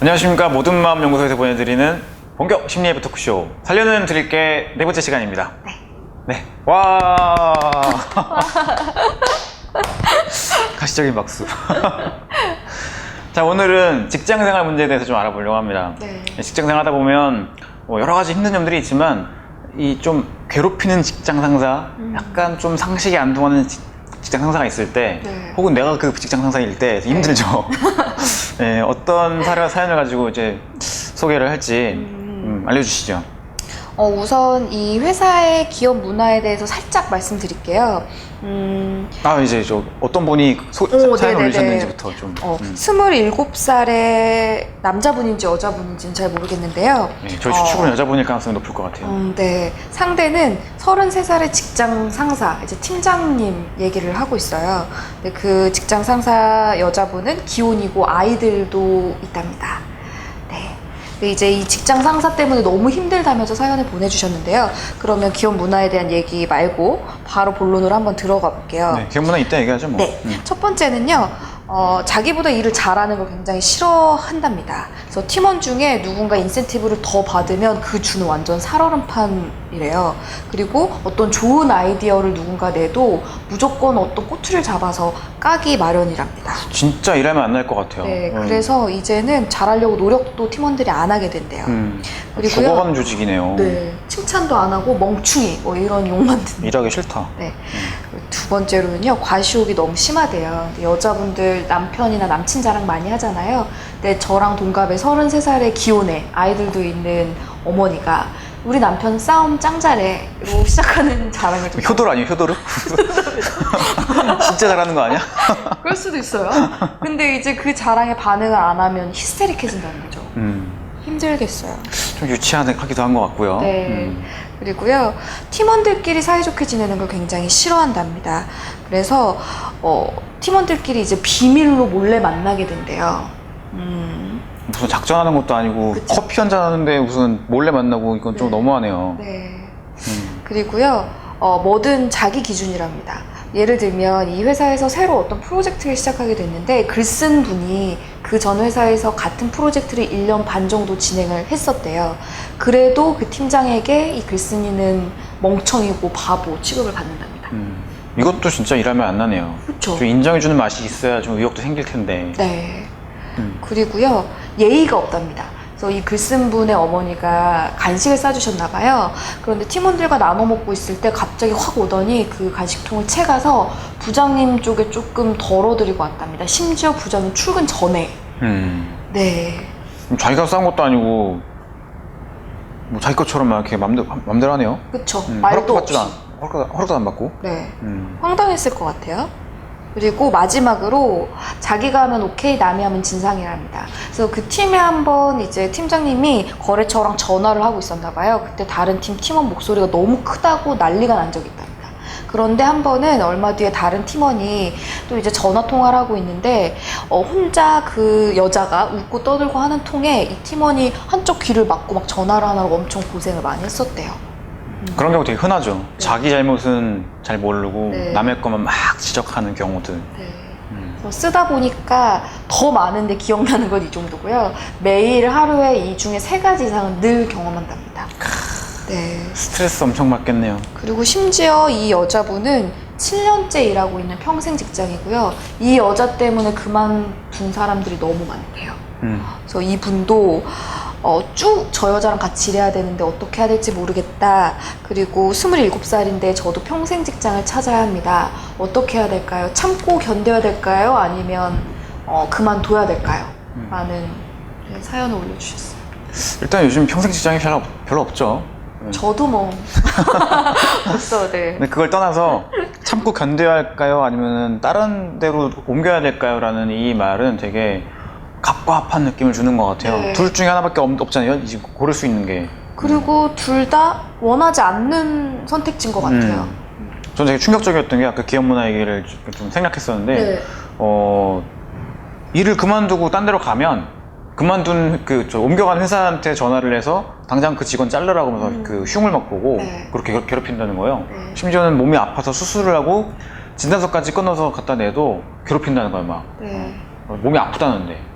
안녕하십니까. 모든 마음 연구소에서 보내드리는 본격 심리예보 토크쇼 살려는 드릴게 네 번째 시간입니다. 네. 와. 가시적인 박수. 자, 오늘은 직장생활 문제에 대해서 좀 알아보려고 합니다. 네. 직장생활 하다 보면 여러 가지 힘든 점들이 있지만 이 좀 괴롭히는 직장 상사, 약간 좀 상식이 안 통하는 직장 상사가 있을 때, 네. 혹은 내가 그 직장 상사일 때 힘들죠. 네, 어떤 사연을 가지고 이제 소개를 할지 알려주시죠. 우선 이 회사의 기업 문화에 대해서 살짝 말씀드릴게요. 이제 어떤 분이 사연 네네네. 올리셨는지부터 좀. 27살의 남자분인지 여자분인지는 잘 모르겠는데요. 네, 저희 추측은 여자분일 가능성이 높을 것 같아요. 네. 상대는 33살의 직장 상사, 이제 팀장님 얘기를 하고 있어요. 근데 그 직장 상사 여자분은 기혼이고 아이들도 있답니다. 네. 이제 이 직장 상사 때문에 너무 힘들다면서 사연을 보내주셨는데요. 그러면 기업 문화에 대한 얘기 말고 바로 본론으로 한번 들어가 볼게요. 네, 기업 문화 이따 얘기하죠, 뭐. 네. 첫 번째는요. 자기보다 일을 잘하는 걸 굉장히 싫어한답니다. 그래서 팀원 중에 누군가 인센티브를 더 받으면 그 주는 완전 살얼음판이래요. 그리고 어떤 좋은 아이디어를 누군가 내도 무조건 어떤 꼬투리를 잡아서 까기 마련이랍니다. 진짜 일하면 안 날 것 같아요. 네, 그래서 이제는 잘하려고 노력도 팀원들이 안 하게 된대요. 그리고요. 죽어가는 조직이네요. 네, 칭찬도 안 하고 멍충이 뭐 이런 욕만 듣는. 일하기 싫다. 네. 두 번째로는요, 과시욕이 너무 심하대요. 여자분들 남편이나 남친 자랑 많이 하잖아요. 근데 저랑 동갑의 33살의 기혼에 아이들도 있는 어머니가 우리 남편 싸움 짱 잘해로 시작하는 자랑을 좀. 효도로 아니에요, 효도로? 진짜 잘하는 거 아니야? 그럴 수도 있어요. 근데 이제 그 자랑에 반응을 안 하면 히스테릭해진다는 거죠. 힘들겠어요. 좀 유치하기도 한 것 같고요. 네. 그리고요, 팀원들끼리 사이좋게 지내는 걸 굉장히 싫어한답니다. 그래서 팀원들끼리 이제 비밀로 몰래 만나게 된대요. 무슨 작전하는 것도 아니고 그쵸. 커피 한잔 하는데 무슨 몰래 만나고 이건 좀 네. 너무하네요. 네. 그리고요, 뭐든 자기 기준이랍니다. 예를 들면 이 회사에서 새로 어떤 프로젝트를 시작하게 됐는데 글 쓴 분이 그 전 회사에서 같은 프로젝트를 1년 반 정도 진행을 했었대요. 그래도 그 팀장에게 이 글쓴이는 멍청이고 바보 취급을 받는답니다. 이것도 진짜 일하면 안 나네요. 그쵸. 좀 인정해주는 맛이 있어야 좀 의욕도 생길 텐데. 네. 그리고요, 예의가 없답니다. 그래서 이 글쓴 분의 어머니가 간식을 싸주셨나 봐요. 그런데 팀원들과 나눠 먹고 있을 때 갑자기 확 오더니 그 간식통을 채가서 부장님 쪽에 조금 덜어드리고 왔답니다. 심지어 부장님 출근 전에. 네. 자기가 싸운 것도 아니고 뭐 자기 것처럼 막 이렇게 맘대로 하네요. 그쵸. 허락도 말도 없이. 허락도 안 받고. 네. 황당했을 것 같아요. 그리고 마지막으로 자기가 하면 오케이, 남이 하면 진상이랍니다. 그래서 그 팀에 한번 이제 팀장님이 거래처랑 전화를 하고 있었나 봐요. 그때 다른 팀 팀원 목소리가 너무 크다고 난리가 난 적이 있답니다. 그런데 한 번은 얼마 뒤에 다른 팀원이 또 이제 전화 통화를 하고 있는데 혼자 그 여자가 웃고 떠들고 하는 통에 이 팀원이 한쪽 귀를 막고 막 전화를 하느라고 엄청 고생을 많이 했었대요. 그런 경우 되게 흔하죠. 자기 잘못은 잘 모르고 네. 남의 것만 막 지적하는 경우들. 네. 쓰다 보니까 더 많은데 기억나는 건 이 정도고요. 매일 하루에 이 중에 3가지 이상은 늘 경험한답니다. 네. 스트레스 엄청 받겠네요. 그리고 심지어 이 여자분은 7년째 일하고 있는 평생 직장이고요. 이 여자 때문에 그만둔 사람들이 너무 많대요. 그래서 이분도 쭉 저 여자랑 같이 일해야 되는데 어떻게 해야 될지 모르겠다. 그리고 27살인데 저도 평생 직장을 찾아야 합니다. 어떻게 해야 될까요? 참고 견뎌야 될까요? 아니면 그만둬야 될까요? 라는 사연을 올려주셨어요. 일단 요즘 평생 직장이 별로 없죠. 저도 뭐 없어. 네. 근데 그걸 떠나서 참고 견뎌야 할까요? 아니면 다른 데로 옮겨야 될까요? 라는 이 말은 되게 갑과합한 느낌을 주는 것 같아요. 네. 둘 중에 하나밖에 없잖아요. 이제 고를 수 있는 게. 그리고 둘 다 원하지 않는 선택지인 것 같아요. 저는 되게 충격적이었던 게 아까 기업 문화 얘기를 좀 생략했었는데 네. 일을 그만두고 딴 데로 가면 그만둔 옮겨간 회사한테 전화를 해서 당장 그 직원 자르라고 하면서 그 흉을 막 보고 네. 그렇게 괴롭힌다는 거예요. 네. 심지어는 몸이 아파서 수술을 하고 진단서까지 끊어서 갖다 내도 괴롭힌다는 거예요. 막 네. 몸이 아프다는데.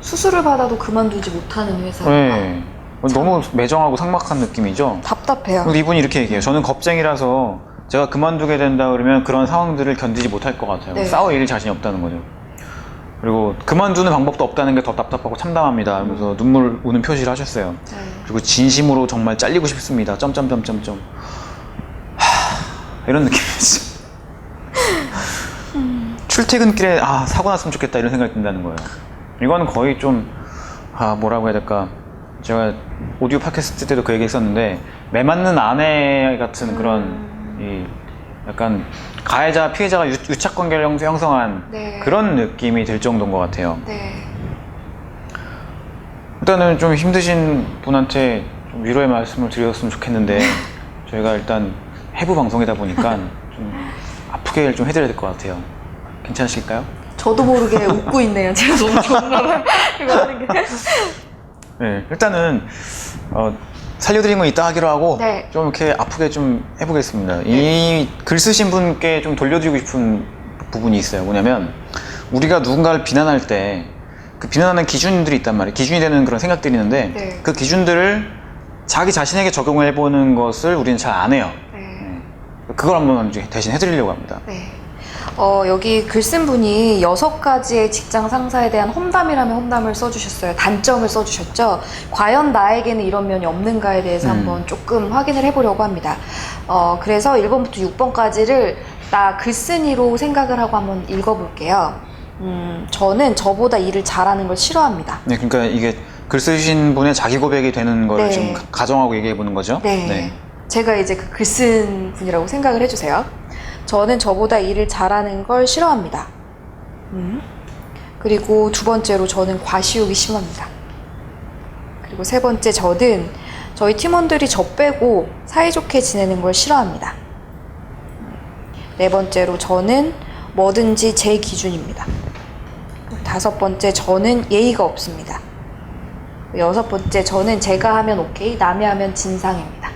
수술을 받아도 그만두지 못하는 회사. 네. 너무 매정하고 삭막한 느낌이죠. 답답해요. 근데 이분이 이렇게 얘기해요. 저는 겁쟁이라서 제가 그만두게 된다 그러면 그런 상황들을 견디지 못할 것 같아요. 네. 싸울 일이 자신이 없다는 거죠. 그리고 그만두는 방법도 없다는 게 더 답답하고 참담합니다. 하면서 눈물 우는 표시를 하셨어요. 네. 그리고 진심으로 정말 잘리고 싶습니다. 이런 느낌이었어요. 출퇴근길에 사고 났으면 좋겠다 이런 생각이 든다는 거예요. 이거는 거의 좀 뭐라고 해야 될까, 제가 오디오 팟캐스트 때도 그 얘기 했었는데 매 맞는 아내 같은 그런 이 약간 가해자 피해자가 유착 관계를 형성한 네. 그런 느낌이 들 정도인 것 같아요. 네. 일단은 좀 힘드신 분한테 좀 위로의 말씀을 드렸으면 좋겠는데 저희가 일단 해부 방송이다 보니까 좀 아프게 좀 해드려야 될 것 같아요. 괜찮으실까요? 저도 모르게 웃고 있네요. 제가 너무 좋나 이거 하는 게. 네, 일단은 살려드린 건 이따 하기로 하고 네. 좀 이렇게 아프게 좀 해보겠습니다. 이 글 쓰신 분께 좀 돌려드리고 싶은 부분이 있어요. 뭐냐면 우리가 누군가를 비난할 때 그 비난하는 기준들이 있단 말이에요. 기준이 되는 그런 생각들이 있는데 네. 그 기준들을 자기 자신에게 적용해보는 것을 우리는 잘 안 해요. 네. 그걸 한번 이제 대신 해드리려고 합니다. 네. 여기 글 쓴 분이 6가지의 직장 상사에 대한 험담이라면 험담을 써주셨어요. 단점을 써주셨죠. 과연 나에게는 이런 면이 없는가에 대해서 한번 조금 확인을 해보려고 합니다. 그래서 1번부터 6번까지를 나 글쓴이로 생각을 하고 한번 읽어볼게요. 저는 저보다 일을 잘하는 걸 싫어합니다. 네, 그러니까 이게 글 쓰신 분의 자기 고백이 되는 걸 네. 지금 가정하고 얘기해 보는 거죠. 네. 제가 이제 그 글 쓴 분이라고 생각을 해주세요. 저는 저보다 일을 잘하는 걸 싫어합니다. 그리고 2번째로 저는 과시욕이 심합니다. 그리고 3번째, 저는 저희 팀원들이 저 빼고 사이좋게 지내는 걸 싫어합니다. 4번째로 저는 뭐든지 제 기준입니다. 5번째, 저는 예의가 없습니다. 6번째, 저는 제가 하면 오케이, 남이 하면 진상입니다.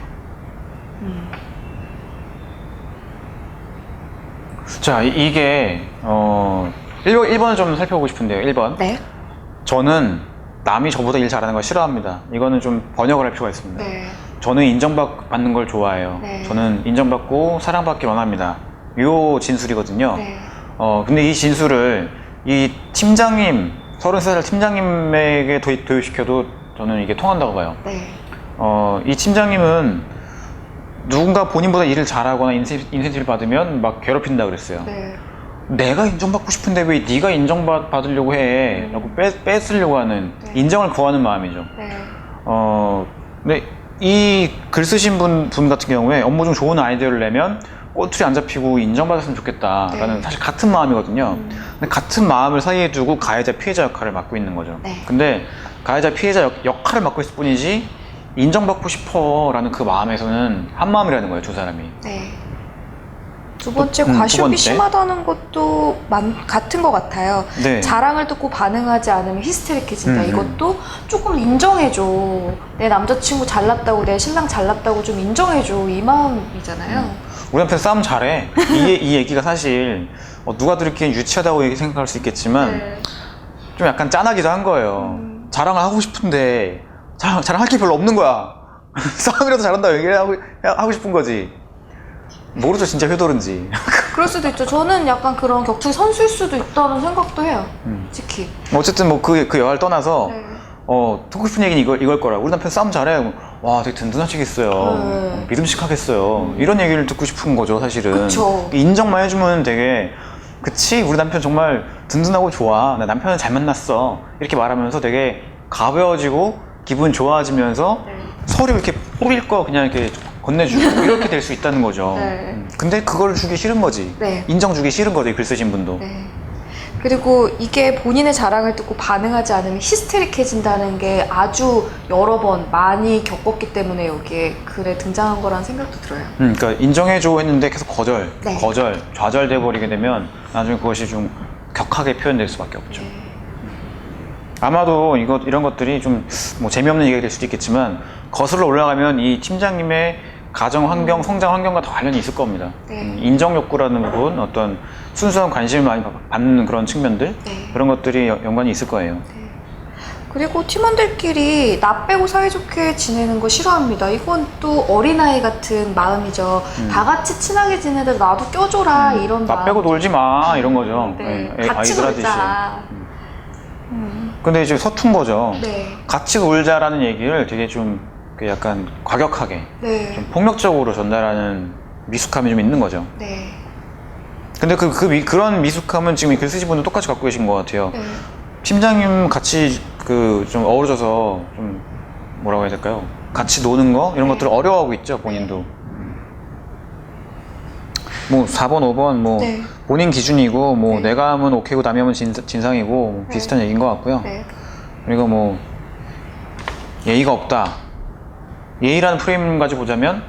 자, 이게 1번을 좀 살펴보고 싶은데요. 1번. 네. 저는 남이 저보다 일 잘하는 걸 싫어합니다. 이거는 좀 번역을 할 필요가 있습니다. 네. 저는 인정받는 걸 좋아해요. 네. 저는 인정받고 사랑받기 원합니다. 요 진술이거든요. 네. 근데 이 진술을 이 팀장님, 33살 팀장님에게 도입시켜도 저는 이게 통한다고 봐요. 네. 이 팀장님은 누군가 본인보다 일을 잘하거나 인센티브를 받으면 막 괴롭힌다 그랬어요. 네. 내가 인정받고 싶은데 왜 네가 인정받으려고 해? 라고 뺏으려고 하는, 네. 인정을 구하는 마음이죠. 네. 근데 이 글 쓰신 분 같은 경우에 업무 중 좋은 아이디어를 내면 꼬투리 안 잡히고 인정받았으면 좋겠다라는 네. 사실 같은 마음이거든요. 근데 같은 마음을 사이에 두고 가해자 피해자 역할을 맡고 있는 거죠. 네. 근데 가해자 피해자 역할을 맡고 있을 뿐이지 인정받고 싶어 라는 그 마음에서는 한 마음이라는 거예요, 두 사람이. 네. 2번째, 두 과시욕이 번째. 심하다는 것도 같은 것 같아요. 네. 자랑을 듣고 반응하지 않으면 히스테릭해진다. 음. 이것도 조금 인정해줘. 내 남자친구 잘났다고, 내 신랑 잘났다고 좀 인정해줘. 이 마음이잖아요. 우리 남편 싸움 잘해. 이 얘기가 사실 누가 들을기엔 유치하다고 생각할 수 있겠지만 네. 좀 약간 짠하기도 한 거예요. 자랑을 하고 싶은데 자랑할 게 별로 없는 거야. 싸움이라도 잘한다고 얘기를 하고 싶은 거지. 모르죠, 진짜 효도른지. 그럴 수도 있죠. 저는 약간 그런 격투기 선수일 수도 있다는 생각도 해요. 솔직히. 어쨌든 뭐 그 여하를 떠나서 네. 듣고 싶은 얘기는 이걸 거라. 우리 남편 싸움 잘해. 와, 되게 든든하시겠어요. 네. 믿음직하겠어요. 이런 얘기를 듣고 싶은 거죠, 사실은. 그쵸. 인정만 해주면 되게, 그치, 우리 남편 정말 든든하고 좋아. 나 남편을 잘 만났어. 이렇게 말하면서 되게 가벼워지고 기분 좋아지면서 네. 서로 이렇게 뿌릴 거 그냥 이렇게 건네주고 이렇게 될 수 있다는 거죠. 네. 근데 그걸 주기 싫은 거지. 네. 인정 주기 싫은 거죠, 글 쓰신 분도. 네. 그리고 이게 본인의 자랑을 듣고 반응하지 않으면 히스테릭해진다는 게 아주 여러 번 많이 겪었기 때문에 여기에 글에 등장한 거라는 생각도 들어요. 그러니까 인정해줘 했는데 계속 네. 좌절돼 버리게 되면 나중에 그것이 좀 격하게 표현될 수밖에 없죠. 네. 아마도 이런 것들이 좀 뭐 재미없는 얘기가 될 수도 있겠지만 거슬러 올라가면 이 팀장님의 가정 환경, 성장 환경과 더 관련이 있을 겁니다. 네. 인정 욕구라는 부분, 어떤 순수한 관심을 많이 받는 그런 측면들, 네. 그런 것들이 연관이 있을 거예요. 그리고 팀원들끼리 나 빼고 사이좋게 지내는 거 싫어합니다. 이건 또 어린아이 같은 마음이죠. 다 같이 친하게 지내는데 나도 껴줘라 이런 나 마음. 빼고 놀지 마 이런 거죠. 네, 예, 같이 아이들 하듯이. 놀자. 근데 이제 서툰 거죠. 네, 같이 놀자라는 얘기를 되게 좀 약간 과격하게 네, 좀 폭력적으로 전달하는 미숙함이 좀 있는 거죠. 네, 근데 그런 미숙함은 지금 이 글 쓰신 분도 똑같이 갖고 계신 것 같아요. 네. 팀장님 같이 좀 어우러져서 좀 뭐라고 해야 될까요? 같이 노는 거 이런 것들을 어려워하고 있죠, 본인도. 뭐 4번, 5번 뭐 네. 본인 기준이고 뭐 네. 내가 하면 오케이고 남이 하면 진상이고 뭐 비슷한 얘기인 것 같고요. 네. 그리고 뭐 예의가 없다. 예의라는 프레임 가지고 보자면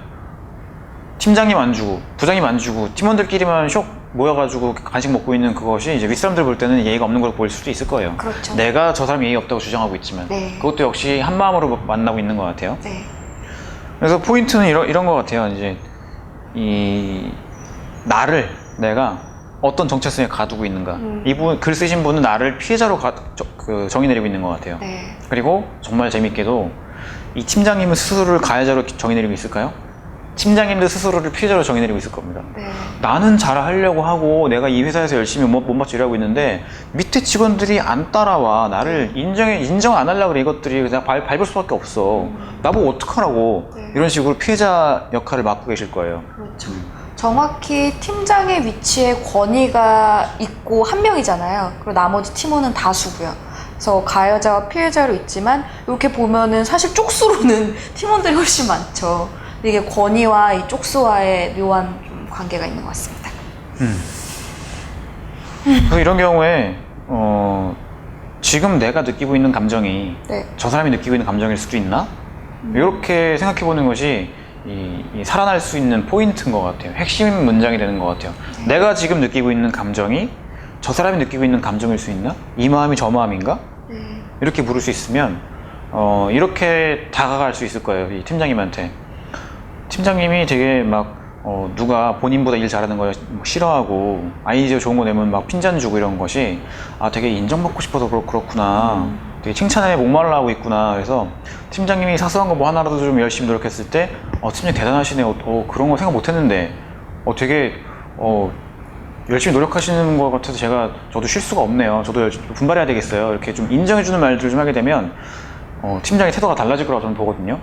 팀장님 안 주고 부장님 안 주고 팀원들끼리만 쇽 모여가지고 간식 먹고 있는 그것이 이제 윗사람들 볼 때는 예의가 없는 걸로 보일 수도 있을 거예요. 그렇죠. 내가 저 사람 예의 없다고 주장하고 있지만 네. 그것도 역시 한 마음으로 만나고 있는 것 같아요. 네. 그래서 포인트는 이런 것 같아요. 이제 나를 내가 어떤 정체성에 가두고 있는가. 이분 글 쓰신 분은 나를 피해자로 정의 내리고 있는 것 같아요. 네. 그리고 정말 재밌게도 이 팀장님은 스스로를 가해자로 정의 내리고 있을까요? 팀장님도 스스로를 피해자로 정의 내리고 있을 겁니다. 네. 나는 잘하려고 하고 내가 이 회사에서 열심히 못맞춰 일하고 있는데 밑에 직원들이 안 따라와 나를 인정 안 하려고 그래. 이것들이 그냥 밟을 수밖에 없어. 나보고 어떡하라고. 네. 이런 식으로 피해자 역할을 맡고 계실 거예요. 그렇죠. 정확히 팀장의 위치에 권위가 있고 한 명이잖아요. 그리고 나머지 팀원은 다수고요. 그래서 가해자와 피해자로 있지만 이렇게 보면은 사실 쪽수로는 팀원들이 훨씬 많죠. 근데 이게 권위와 이 쪽수와의 묘한 좀 관계가 있는 것 같습니다. 그래서 이런 경우에 지금 내가 느끼고 있는 감정이 네. 저 사람이 느끼고 있는 감정일 수도 있나? 이렇게 생각해 보는 것이 이 살아날 수 있는 포인트인 것 같아요. 핵심 문장이 되는 것 같아요. 내가 지금 느끼고 있는 감정이 저 사람이 느끼고 있는 감정일 수 있나? 이 마음이 저 마음인가? 네. 이렇게 물을 수 있으면 이렇게 다가갈 수 있을 거예요. 이 팀장님한테. 팀장님이 되게 막 누가 본인보다 일 잘하는 걸 싫어하고 아이디어 좋은 거 내면 막 핀잔 주고 이런 것이 되게 인정받고 싶어서 그렇구나. 되게 칭찬에 목말라 하고 있구나. 그래서 팀장님이 사소한 거 뭐 하나라도 좀 열심히 노력했을 때 팀장님 대단하시네요. 그런 거 생각 못 했는데 되게 열심히 노력하시는 것 같아서 저도 쉴 수가 없네요. 저도 열심히 분발해야 되겠어요. 이렇게 좀 인정해주는 말들을 좀 하게 되면 팀장의 태도가 달라질 거라고 저는 보거든요.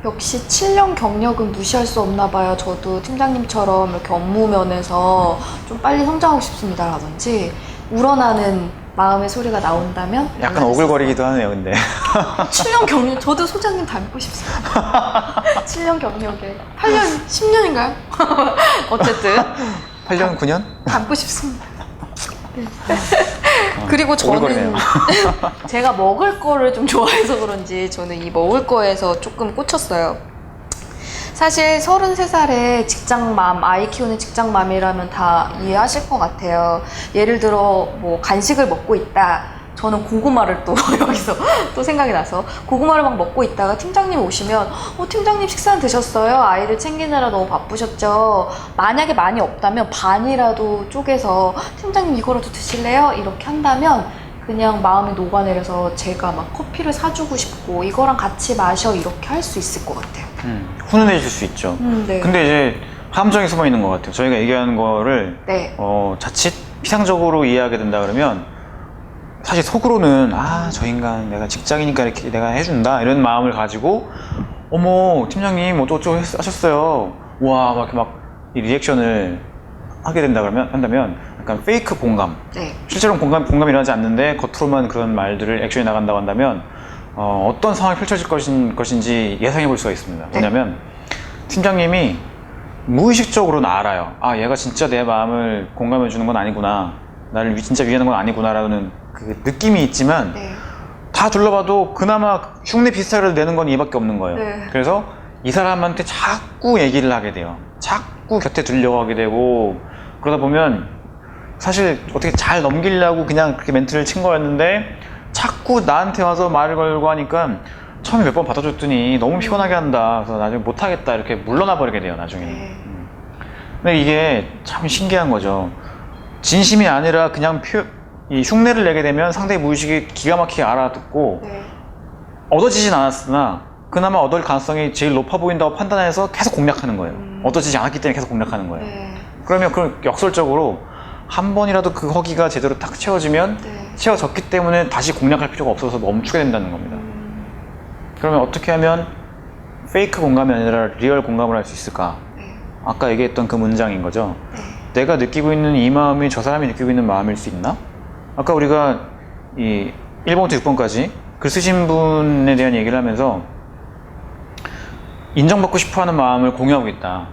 역시 7년 경력은 무시할 수 없나 봐요. 저도 팀장님처럼 이렇게 업무 면에서 좀 빨리 성장하고 싶습니다라든지 우러나는 마음의 소리가 나온다면 약간 오글거리기도 하네요, 근데. 7년 경력, 저도 소장님 닮고 싶습니다. 7년 경력에 8년, 10년인가요? 어쨌든 8년, 9년? 닮고 싶습니다. 네. 그리고 오글거리네요. 저는 제가 먹을 거를 좀 좋아해서 그런지 저는 이 먹을 거에서 조금 꽂혔어요. 사실 33살에 직장맘, 아이 키우는 직장맘이라면 다 이해하실 것 같아요. 예를 들어 뭐 간식을 먹고 있다. 저는 고구마를 또 여기서 또 생각이 나서 고구마를 막 먹고 있다가 팀장님 오시면 팀장님 식사는 드셨어요? 아이들 챙기느라 너무 바쁘셨죠? 만약에 많이 없다면 반이라도 쪼개서 팀장님 이거라도 드실래요? 이렇게 한다면 그냥 마음이 녹아내려서 제가 막 커피를 사주고 싶고 이거랑 같이 마셔 이렇게 할 수 있을 것 같아요. 훈훈해질 수 있죠. 네. 근데 이제 함정이 숨어 있는 것 같아요. 저희가 얘기하는 거를 네. 자칫 피상적으로 이해하게 된다 그러면 사실 속으로는 저 인간 내가 직장이니까 이렇게 내가 해준다 이런 마음을 가지고 어머 팀장님 어쩌고 하셨어요. 와 막 이렇게 막 이 리액션을 하게 한다면 약간 페이크 공감. 네. 실제로는 공감이 일어나지 않는데 겉으로만 그런 말들을 액션이 나간다고 한다면 어떤 상황이 펼쳐질 것인지 예상해 볼 수가 있습니다. 네. 왜냐면 팀장님이 무의식적으로는 알아요. 얘가 진짜 내 마음을 공감해 주는 건 아니구나. 나를 진짜 위하는 건 아니구나라는 그 느낌이 있지만 네. 다 둘러봐도 그나마 흉내 비슷하게 내는 건 얘밖에 없는 거예요. 네. 그래서 이 사람한테 자꾸 얘기를 하게 돼요. 자꾸 곁에 두려고 하게 되고 그러다 보면 사실 어떻게 잘 넘기려고 그냥 그렇게 멘트를 친 거였는데 자꾸 나한테 와서 말을 걸고 하니까 처음에 몇 번 받아줬더니 너무 피곤하게 한다. 그래서 나중에 못하겠다 이렇게 물러나 버리게 돼요. 나중에. 네. 근데 이게 참 신기한 거죠. 진심이 아니라 그냥 이 흉내를 내게 되면 상대의 무의식이 기가 막히게 알아듣고 네. 얻어지진 않았으나 그나마 얻을 가능성이 제일 높아 보인다고 판단해서 계속 공략하는 거예요. 얻어지지 않았기 때문에 계속 공략하는 거예요. 네. 그러면 그 역설적으로 한 번이라도 그 허기가 제대로 탁 채워지면 네. 채워졌기 때문에 다시 공략할 필요가 없어서 멈추게 된다는 겁니다. 그러면 어떻게 하면 페이크 공감이 아니라 리얼 공감을 할 수 있을까? 네. 아까 얘기했던 그 문장인 거죠. 네. 내가 느끼고 있는 이 마음이 저 사람이 느끼고 있는 마음일 수 있나? 아까 우리가 이 1번부터 6번까지 글 쓰신 분에 대한 얘기를 하면서 인정받고 싶어 하는 마음을 공유하고 있다.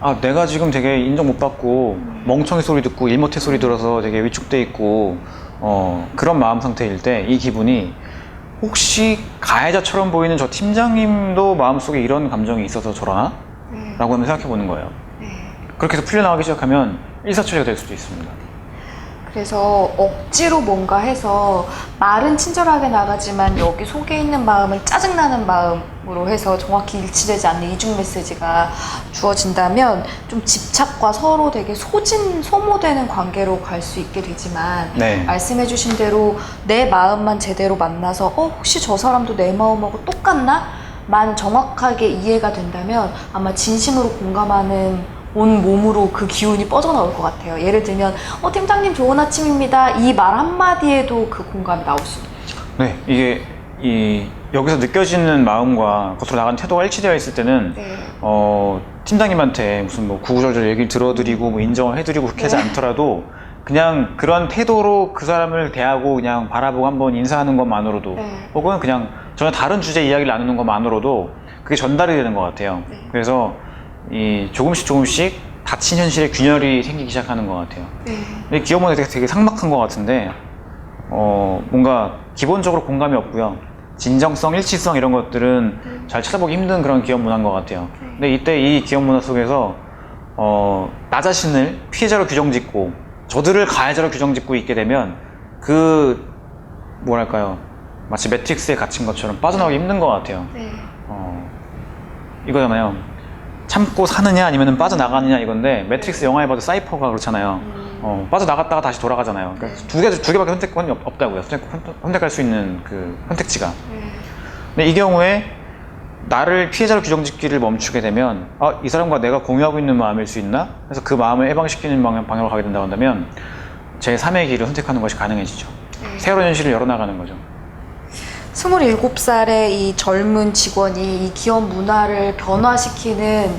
아, 내가 지금 되게 인정 못 받고 멍청이 소리 듣고 일 못해 소리 들어서 되게 위축돼 있고 그런 마음 상태일 때 이 기분이 혹시 가해자처럼 보이는 저 팀장님도 마음속에 이런 감정이 있어서 저러나? 라고 한번 생각해 보는 거예요. 네. 그렇게 해서 풀려나가기 시작하면 일사천리가 될 수도 있습니다. 그래서 억지로 뭔가 해서 말은 친절하게 나가지만 여기 속에 있는 마음은 짜증나는 마음으로 해서 정확히 일치되지 않는 이중 메시지가 주어진다면 좀 집착과 서로 되게 소모되는 관계로 갈 수 있게 되지만 네. 말씀해주신 대로 내 마음만 제대로 만나서 혹시 저 사람도 내 마음하고 똑같나? 만 정확하게 이해가 된다면 아마 진심으로 공감하는 온 몸으로 그 기운이 뻗어나올 것 같아요. 예를 들면 팀장님 좋은 아침입니다. 이 말 한마디에도 그 공감이 나올 수 있는 거죠. 네, 이게 여기서 느껴지는 마음과 겉으로 나가는 태도가 일치되어 있을 때는 네. 팀장님한테 무슨 뭐 구구절절 얘기를 들어드리고 뭐 인정을 해드리고 그렇게 하지 네. 않더라도 그냥 그런 태도로 그 사람을 대하고 그냥 바라보고 한번 인사하는 것만으로도 네. 혹은 그냥 전혀 다른 주제 이야기를 나누는 것만으로도 그게 전달이 되는 것 같아요. 네. 그래서 조금씩 닫힌 현실에 균열이 생기기 시작하는 것 같아요. 네. 근데 기업문화 되게 삭막한 것 같은데 뭔가 기본적으로 공감이 없고요. 진정성, 일치성 이런 것들은 잘 찾아보기 힘든 그런 기업 문화인 것 같아요. 근데 이때 이 기업 문화 속에서 나 자신을 피해자로 규정짓고 저들을 가해자로 규정짓고 있게 되면 뭐랄까요, 마치 매트릭스에 갇힌 것처럼 빠져나오기 힘든 것 같아요. 네. 이거잖아요. 참고 사느냐 아니면 빠져나가느냐 이건데 매트릭스 영화에 봐도 사이퍼가 그렇잖아요. 빠져나갔다가 다시 돌아가잖아요. 그러니까 두 개밖에 선택권이 없다고요. 선택할 수 있는 그 선택지가. 근데 이 경우에 나를 피해자로 규정짓기를 멈추게 되면 이 사람과 내가 공유하고 있는 마음일 수 있나? 그래서 그 마음을 해방시키는 방향으로 가게 된다고 한다면 제3의 길을 선택하는 것이 가능해지죠. 새로운 현실을 열어나가는 거죠. 27살의 이 젊은 직원이 이 기업 문화를 변화시키는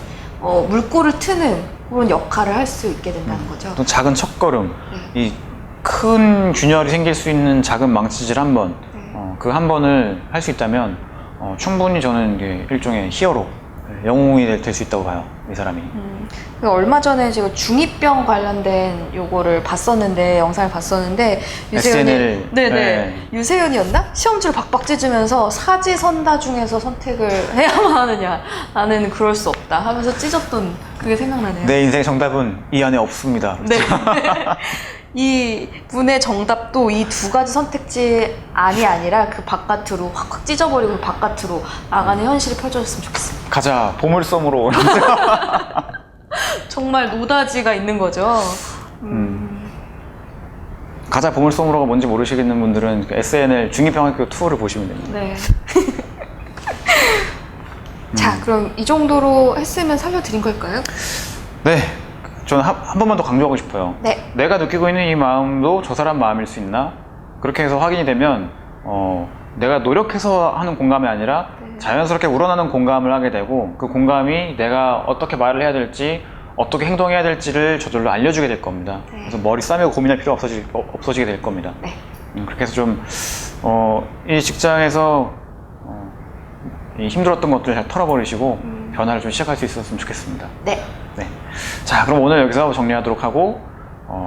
물꼬를 트는 그런 역할을 할 수 있게 된다는 거죠. 또 작은 첫걸음, 이 큰 균열이 생길 수 있는 작은 망치질 한 번, 그 한 번을 할 수 있다면 충분히 저는 이게 일종의 히어로, 영웅이 될 수 있다고 봐요, 이 사람이. 얼마 전에 제가 중2병 관련된 요거를 봤었는데, 영상을 봤었는데, SNL. 네네. 유세윤이었나? 시험지를 박박 찢으면서 사지선다 중에서 선택을 해야만 하느냐. 나는 그럴 수 없다 하면서 찢었던 그게 생각나네요. 내 인생의 정답은 이 안에 없습니다. 네. 이 분의 정답도 이 두 가지 선택지 안이 아니라 그 바깥으로 확확 찢어버리고 그 바깥으로 나가는 현실이 펼쳐졌으면 좋겠습니다. 가자, 보물섬으로. 정말 노다지가 있는 거죠. 가자, 보물섬으로가 뭔지 모르시겠는 분들은 그 SNL 중이병학교 2를 보시면 됩니다. 네. 자, 그럼 이 정도로 했으면 살려드린 걸까요? 네. 저는 한 번만 더 강조하고 싶어요. 네. 내가 느끼고 있는 이 마음도 저 사람 마음일 수 있나? 그렇게 해서 확인이 되면 내가 노력해서 하는 공감이 아니라 자연스럽게 우러나는 공감을 하게 되고 그 공감이 내가 어떻게 말을 해야 될지 어떻게 행동해야 될지를 저절로 알려주게 될 겁니다. 그래서 머리 싸매고 고민할 필요 없어지게 될 겁니다. 네. 그렇게 해서 좀 이 직장에서 이 힘들었던 것들을 잘 털어버리시고 변화를 좀 시작할 수 있었으면 좋겠습니다. 네. 네. 자, 그럼 오늘 여기서 정리하도록 하고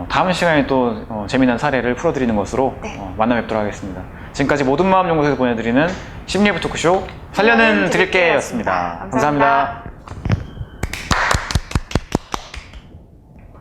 다음 시간에 또 재미난 사례를 풀어드리는 것으로 만나 뵙도록 하겠습니다. 지금까지 모든 마음 연구소에서 보내드리는 심리부 토크쇼 살려는 드릴게 였습니다. 감사합니다.